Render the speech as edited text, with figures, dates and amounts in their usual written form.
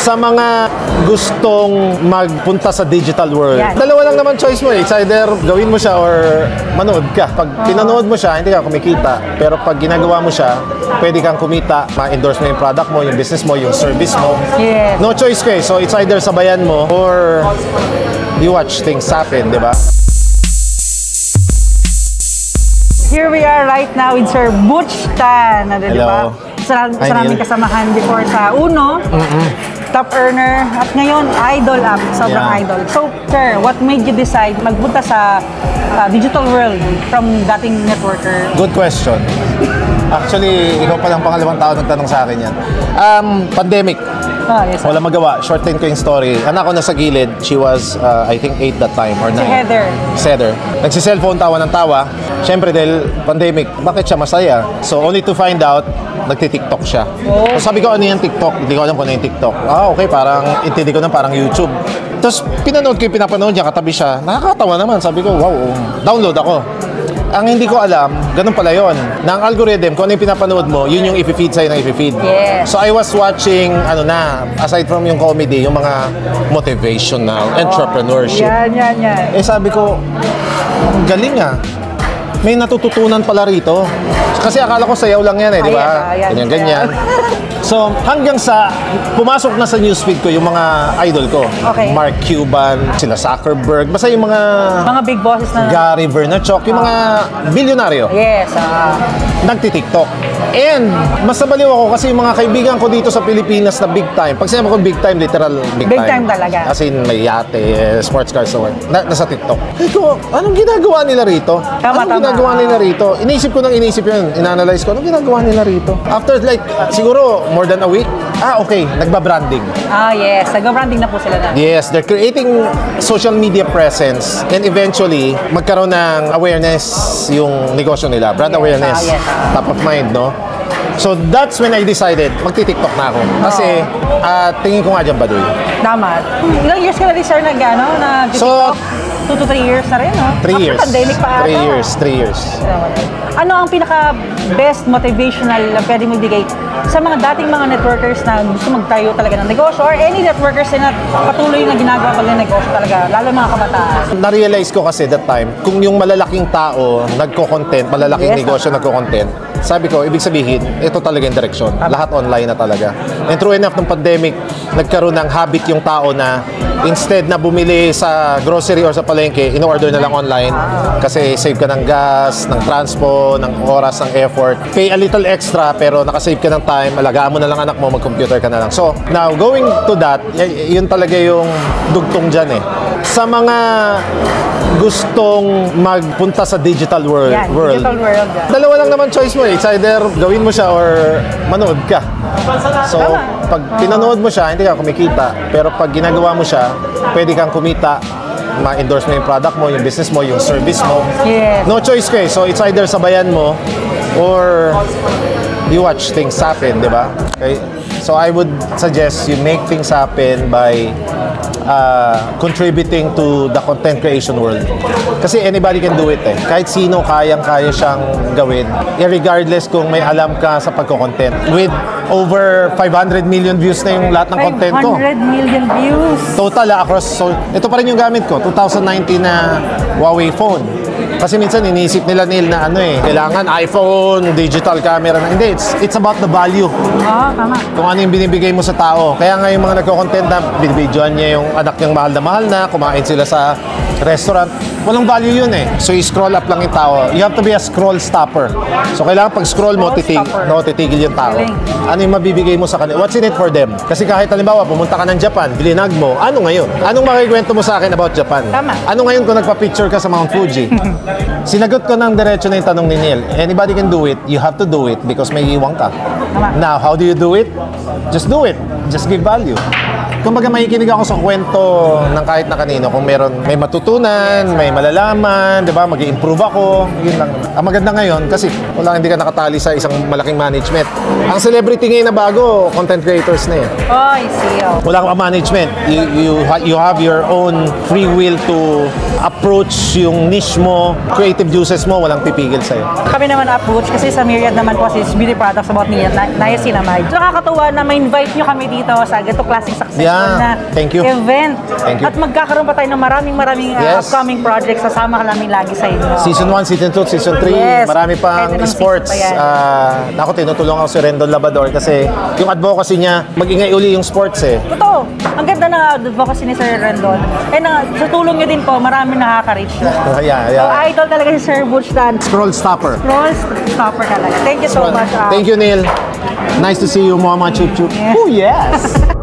Sa mga gustong magpunta sa digital world, dalawa lang naman choice mo eh. It's either gawin mo siya or manood ka. Pag pinanood mo siya, hindi ka kumikita. Pero pag ginagawa mo siya, pwede kang kumita. Ma-endorse mo yung product mo, yung business mo, yung service mo. Yes. No choice ka eh. So it's either sabayan mo or you watch things happen, di ba? Here we are right now with Sir Butch Tan. Di ba? Isa namin kasamahan before sa Uno. Top earner, at ngayon, idol up. Sobrang idol. So, sir, what made you decide magpunta sa digital world from dating networker? Good question. Actually, ikaw pa lang pangalawang tao nagtanong sa akin yan. Pandemic. Yes, wala magawa. Shorten ko yung story. Anak ko nasa gilid. She was, I think, 8 that time or 9. Si Heather. Si Heather. Nagsi-cellphone, tawa ng tawa. Siyempre, dahil pandemic, bakit siya masaya? So, only to find out, nagti-TikTok siya. So, sabi ko, ano yung TikTok? Hindi ko alam kung ano yung TikTok. Okay, parang, intindi ko na parang YouTube. Tapos, pinanood ko yung pinapanood niya, katabi siya. Nakakatawa naman. Sabi ko, wow, download ako. Ang hindi ko alam, ganun pala yun. Na ang algorithm, kung ano yung pinapanood mo, yun yung i-feed sa'yo ng i-feed. Yes. So I was watching, aside from yung comedy, yung mga motivational, entrepreneurship. Yan. Eh sabi ko, ang galing ah. May natututunan pala rito. Kasi akala ko sayaw lang yan eh, di ba? Ganyan. So, hanggang sa pumasok na sa newsfeed ko yung mga idol ko. Okay. Mark Cuban, sila Zuckerberg, basta yung mga big bosses na Gary Vaynerchuk, yung mga bilyonaryo. Yes. Nagti-TikTok. And mas nabaliw ako kasi yung mga kaibigan ko dito sa Pilipinas na big time. Pag sinabi ko big time, literal big time. Big time talaga. As in may yate, sports cars, so nasa TikTok. Ito, anong ginagawa nila rito? Anong ginagawa nila rito? Iniisip ko yun. Inanalyze ko, anong ginagawa nila rito? After like, siguro more than a week, okay, nagba-branding. Yes, nagba-branding na po sila na. Yes, they're creating social media presence and eventually, magkaroon ng awareness yung negosyo nila. Brand awareness. Top of mind, no? So that's when I decided, magti-TikTok na ako. Kasi, tingin ko nga dyan, Baduy. Tama. Ilang years ka na rin, sir, nag-TikTok? So, 2 to 3 years na rin, no? 3 years. Pandemic pa ata. 3 years. Ano ang pinaka-best motivational na pwede mo ibigay sa mga dating mga networkers na gusto magtayo talaga ng negosyo or any networkers na patuloy na ginagawa pala ng negosyo talaga, lalo mga kabataan? Na-realize ko kasi that time, kung yung malalaking tao nagko-content, malalaking negosyo nagko-content, sabi ko, ibig sabihin, ito talaga yung direksyon. Lahat online na talaga. And true enough, ng pandemic, nagkaroon ng habit yung tao na instead na bumili sa grocery or sa palengke, in-order na lang online kasi save ka ng gas, ng transpo, ng oras, ng effort. Pay a little extra pero nakasave ka ng time, alagaan mo na lang anak mo, mag-computer ka na lang. So, now, going to that, yun talaga yung dugtong dyan eh. Sa mga gustong magpunta sa digital world, digital world. Dalawa lang naman choice mo eh. It's either gawin mo siya or manood ka. So, pag pinanood mo siya, hindi ka kumikita. Pero pag ginagawa mo siya, pwede kang kumita. Ma-endorse mo yung product mo, yung business mo, yung service mo. Yes. No choice ka eh. So, it's either sabayan mo or you watch things happen, di ba? Okay? So, I would suggest you make things happen by contributing to the content creation world. Kasi anybody can do it eh. Kahit sino kayang-kaya siyang gawin. Regardless kung may alam ka sa pagko-content. With over 500 million views na yung lahat ng content ko. 500 million views. Total across. So, ito pa rin yung gamit ko. 2019 na Huawei phone. Kasi minsan iniisip nila na kailangan iPhone, digital camera na. Hindi, it's about the value. Tama. Kung ano yung binibigay mo sa tao. Kaya nga yung mga nagko-content na binibidyoan niya yung anak niyang mahal na kumain sila sa restaurant. Walang value yun eh. So, i-scroll up lang yung tao. You have to be a scroll stopper. So, kailangan pag-scroll mo, titigil yung tao. Ano yung mabibigay mo sa kanila? What's in it for them? Kasi kahit halimbawa, pumunta ka ng Japan, bilinag mo, ano ngayon? Anong makikwento mo sa akin about Japan? Tama. Ano ngayon kung nagpa-picture ka sa Mount Fuji? Sinagot ko ng diretso na yung tanong ni Neil. Anybody can do it. You have to do it because may iwang ka. Tama. Now, how do you do it? Just do it. Just give value. Kumbaga makikinig ako sa kwento ng kahit na kanino kung may matutunan, may malalaman, di ba? Mag-i-improve ako. Yun lang. Ang maganda ngayon, kasi wala, hindi ka nakatali sa isang malaking management. Ang celebrity ngayon na bago, content creators na yan. Oh, I see. Oh. Wala kang management. You have your own free will to approach yung niche mo, creative juices mo, walang pipigil sa'yo. Kami naman approach kasi sa Myriad naman po is beauty products about niacinamide. So nakakatuwa na ma-invite nyo kami dito sa ganito klaseng successful na thank you. event. Thank you. At magkakaroon pa tayo ng maraming Yes. upcoming projects. Sasama ka namin lagi sa inyo. Season 1, Season 2, Season 3, Yes. marami pang Kahit anong sports. season pa yan. Ako, tinutulungan ko si Rendon Labador kasi yung advocacy niya, mag-ingay uli yung sports eh. Totoo. Ang ganda ng advocacy ni Sir Rendon. Sa tulong niyo din po, marami nakaka-reach. Yeah. So, idol talaga si Sir Butch Tan. Scroll stopper. Scroll stopper talaga. Thank you so much. Thank you, Neil. Nice to see you, Mama Chup Chup. Yeah. Oh, yes!